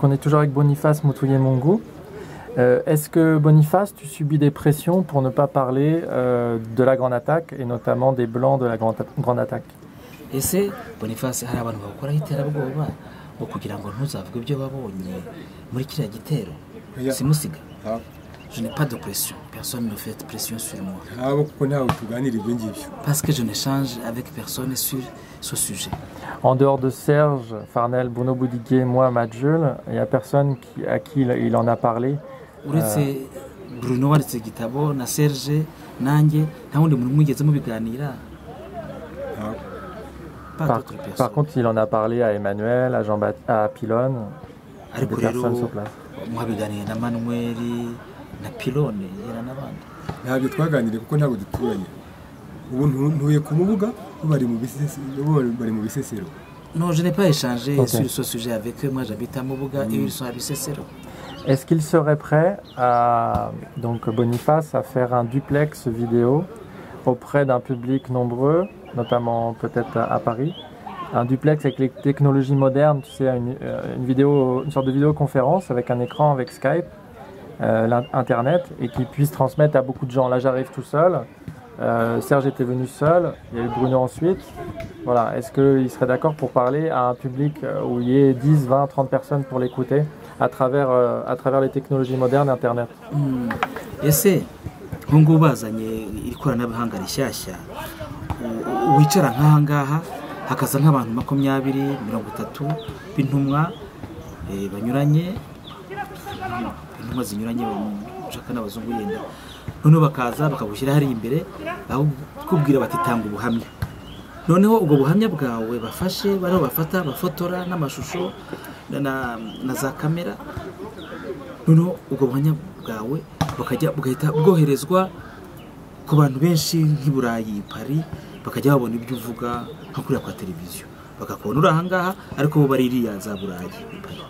Donc on est toujours avec Boniface Mutuyempungu. Est-ce que Boniface, tu subis des pressions pour ne pas parler de la grande attaque et notamment des blancs de la grande attaque? Ese Boniface hari abantu bakora iterabwoba ngo kugira ngo ntuzavuge ibyo babonye muri kiriya gitero simusiga? Je n'ai pas de pression, personne ne fait pression sur moi. Parce que je n'échange avec personne sur ce sujet. En dehors de Serge, Farnell, Bruno Boudiguet, moi, Matt Jules, il n'y a personne à qui il en a parlé. Uretse Bruno wanditse igitabo na Serge nanjye nta wundi muntu mwigeze mubiganira? Par contre, il en a parlé à Emmanuel, à Pilone, à des personnes sur place. Mwabiganiye na Manuel na Pilone yera n'abandi? Ntabyo twaganiriye kuko ntabwo duturanye. Ubu ntuye kumubuga bari mu bisesero. Non, je n'ai pas échangé sur ce sujet avec eux. Moi, j'habite à Mubuga et ils sont à Bisesero. Est-ce qu'il serait prêt à, donc Boniface, à faire un duplex vidéo auprès d'un public nombreux, notamment peut-être à Paris, un duplex avec les technologies modernes, tu sais, une sorte de vidéoconférence avec un écran, avec Skype, Internet, et qui puisse transmettre à beaucoup de gens. Là, j'arrive tout seul. Serge était venu seul, il y a eu Bruno ensuite. Voilà. Est-ce qu'il serait d'accord pour parler à un public où il y ait 10, 20, 30 personnes pour l'écouter à travers les technologies modernes Internet? Ese nkungu bazanye ikoranabuhanga rishyashya wicara nk'ahangaha hakaza nk'abantu 20, 30 b'intumwa banyuranye, intumwa zinyuranye ushaka n'abazungu yenda, noneho bakaza bakagushyira hari imbere bakubwira bati tanga ubuhamya. Noneho ubwo buhamya bwawe bafashe bariho bafata bafotora n'amashusho na za kamera, noneho ubwo buhamya bwawe bugahita bwoherezwa ku bantu benshi nk'i Burayi, Paris, bakajya babona ibyo uvuga nko kuri kwa televiziyo, bakakubona uri ahangaha ariko bo bari iriya za Burayi, Paris.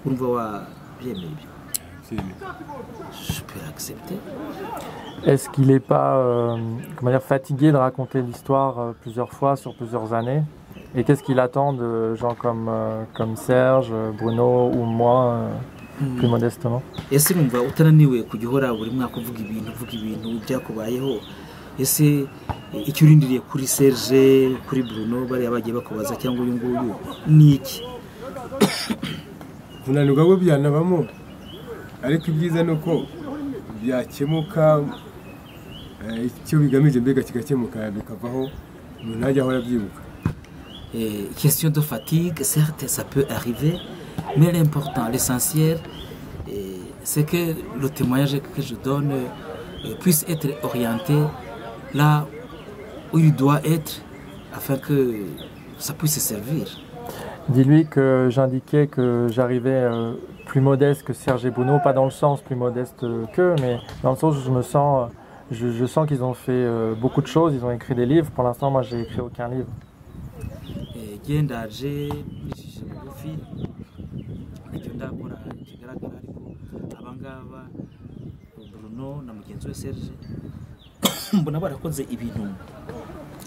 Urumva wabyemera ibyo? Je peux accepter. Est-ce qu'il n'est pas fatigué de raconter l'histoire plusieurs fois sur plusieurs années? Et qu'est-ce qu'il attend de gens comme Serge, Bruno ou moi, plus modestement? Ese numva utananiwe kujya uhora buri mwaka uvuga ibintu byakubayeho? Ese icyo urindiriye kuri Serge, kuri Bruno bari abagiye bakubaza cyangwa uyu nguyu ni iki? Kunanirwa bo byanabamo, ariko ibyiza nuko byakemuka, icyo bigamije mbega kigakemuka bikavaho umuntu najya ahora byibuka. Question de fatigue, certes ça peut arriver, mais l'important, l'essentiel, c'est que le témoignage que je donne puisse être orienté là où il doit être afin que ça puisse servir. Dis-lui que j'indiquais que j'arrivais plus modeste que Serge et Bruno, pas dans le sens plus modeste qu'eux, mais dans le sens où je sens qu'ils ont fait beaucoup de choses, ils ont écrit des livres. Pour l'instant, moi, j'ai écrit aucun livre.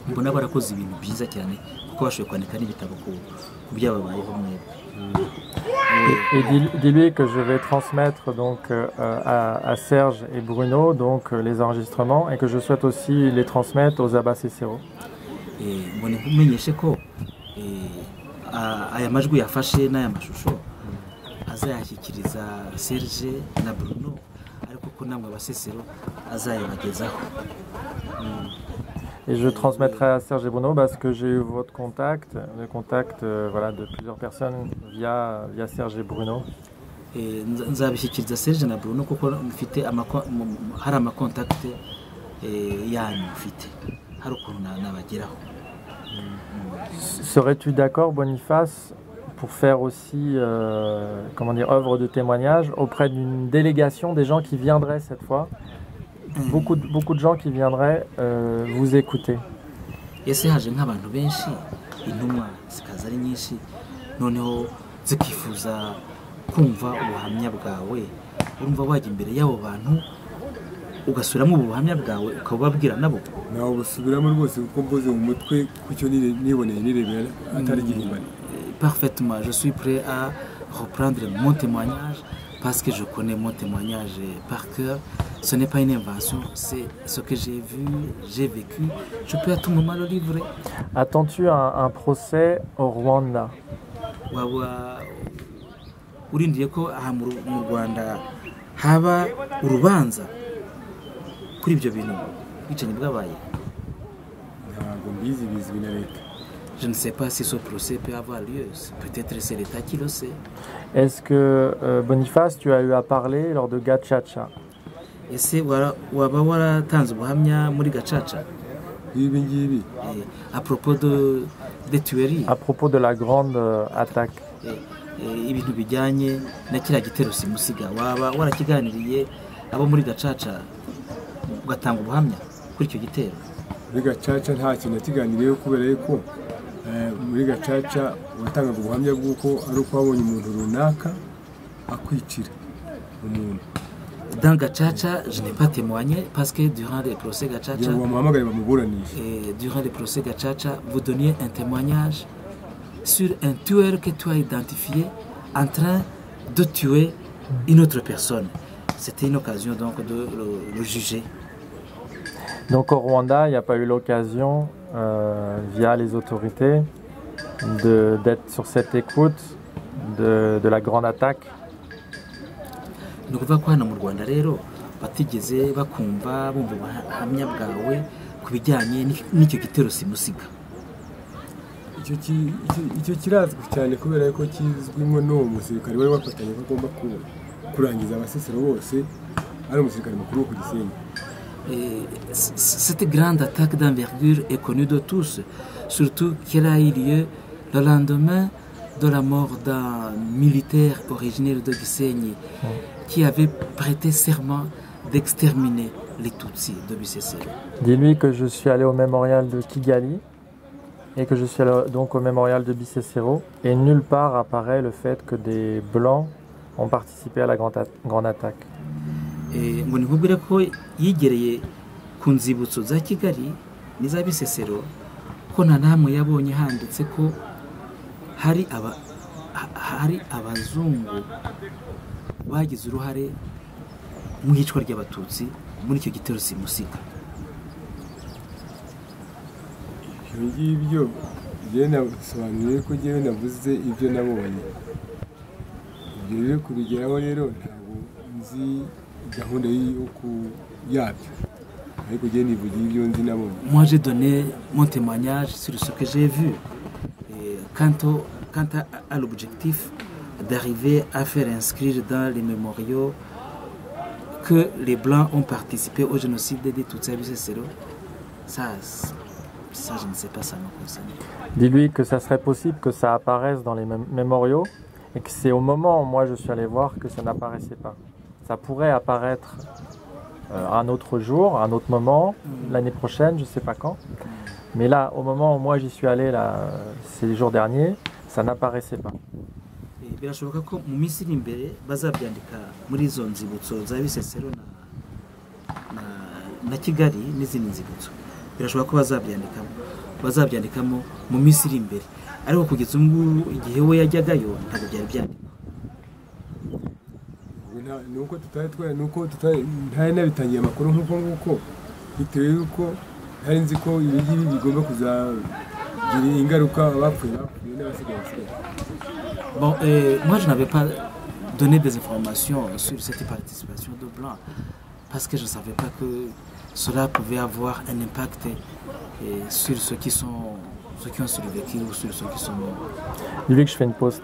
Mbona barakoze ibintu byiza cyane kuko bashoboye kwandika n'ibitabo ku byababayeho mwebwe. Et dis-lui que je vais transmettre donc à Serge et Bruno donc les enregistrements et que je souhaite aussi les transmettre aux Abasesero. Mbone kumenyeshe ko aya majwi yafashe n'aya mashusho azayashyikiriza Serge na Bruno, ariko ko namwe Abasesero azayabagezaho. Et je transmettrai à Serge et Bruno parce que j'ai eu votre contact, le contact voilà, de plusieurs personnes via Serge et Bruno. Nzabishyikiriza Serge na Bruno kuko mfite hari amakontakte yanyu mfite, hari ukuntu nabageraho. Serais-tu d'accord, Boniface, pour faire aussi œuvre de témoignage auprès d'une délégation des gens qui viendraient cette fois? Beaucoup de gens qui viendraient vous écouter. Ese haje nk'abantu benshi, intumwa zikaza ari nyinshi, noneho zikifuza kumva ubuhamya bwawe, urumva wajya imbere y'abo bantu ugasubiramo ubuhamya bwawe ukababwira nabo? Nawe busubiramo rwose kuko mboze mu mutwe kucyo niboneye nirebera atari gihimbana. Parfaitement, je suis prêt à reprendre mon témoignage parce que je connais mon témoignage par cœur. Ce n'est pas une invention, c'est ce que j'ai vu, j'ai vécu. Je peux à tout moment le livrer. Attends-tu un procès au Rwanda? Waba urindiye ko aha mu Rwanda haba urubanza kuri ibyo bintu bicanyi bwabaye? ntabwo mbizi, bizwi na leta. Je ne sais pas si ce procès peut avoir lieu. Peut-être c'est l'État qui le sait. Est-ce que Boniface, tu as eu à parler lors de Gacaca? Ese waba waratanze ubuhamya muri Gacaca Ibi ngibi à propos des tueries, À propos de la grande attaque. ibintu bijyanye na kiriya gitero simusiga, waba warakiganiriye abo muri Gacaca ugatanga ubuhamya kuri icyo gitero? muri Gacaca nta kintu nakiganiriyeho, kubera yuko muri Gacaca watangaga ubuhamya bw'uko ari uko wabonye umuntu runaka akwicira umuntu. Dans Gacaca, je n'ai pas témoigné parce que durant les procès Gacaca, kugira ngo bamuhamagare bamuburanishe. durant les procès Gacaca, vous donniez un témoignage sur un tueur que tu as identifié en train de tuer une autre personne. C'était une occasion donc de le juger. Donc au Rwanda, il n'y a pas eu l'occasion, via les autorités, d'être sur cette écoute de la grande attaque. Ni ukuvuga ko hano mu Rwanda rero batigeze bakumva bumva ubuhamya bwawe ku bijyanye n'icyo gitero simusiga. Icyo kirazwi cyane kubera ko kizwimo n'uwo musirikare wari wafatanye ko agomba kurangiza abasesero bose, ari umusirikare mukuru wo ku Gisenyi. Cette grande attaque d'envergure est connue de tous, surtout qu'elle a eu lieu le lendemain de la mort d'un militaire originaire de Gisenyi qui avait prêté serment d'exterminer les Tutsis de Bisesero. Dis-lui que je suis allé au mémorial de Kigali et que je suis allé donc au mémorial de Bisesero, et nulle part apparaît le fait que des Blancs ont participé à la grande attaque. Ngo nikubwire ko yigereye ku nzibutso za Kigali n'iza Bisesero ko nta namwe yabonye handitse ko hari abazungu bagize uruhare mu iyicwa ry'abatutsi muri icyo gitero simusiga. Ibyo ngibyo njyewe nasobanuye ko njyewe navuze ibyo nabonye. Ibyo rero kubigeraho rero ntabwo nzi gahunda yabyo, ariko njyewe nivugiye ibyo nzi nabonye. Moi j'ai donné mon témoignage sur ce que j'ai vu. Quant à l'objectif d'arriver à faire inscrire dans les mémoriaux que les Blancs ont participé au génocide des Tutsis à Bisesero, ça je ne sais pas, ça me concerne. Dis-lui que ça serait possible que ça apparaisse dans les mémoriaux, et que c'est au moment où moi je suis allé voir que ça n'apparaissait pas. Ça pourrait apparaître un autre jour, un autre moment, l'année prochaine, je ne sais pas quand. Mais là, au moment où moi j'y suis allé, ces jours derniers, ça n'apparaissait pas. Birashoboka ko mu minsi iri imbere bazabyandika muri izo nzibutso za Bisesero na Kigali n'izindi nzibutso. Birashoboka ko bazabyandikamo mu minsi iri imbere, ariko kugeza ubu igihe we yajyagayo ntabwo byari byandikwa. nuko ntari nabitangiye amakuru nk'uko bitewe yuko ntari nzi ko ibi ngibi bigomba kuzagira ingaruka abapfuye n'abasigaye. Bon, moi je n'avais pas donné des informations sur cette participation de Blancs parce que je ne savais pas que cela pouvait avoir un impact sur ceux qui ont survécu ou sur ceux qui sont morts. Dis-lui que je fais une pause.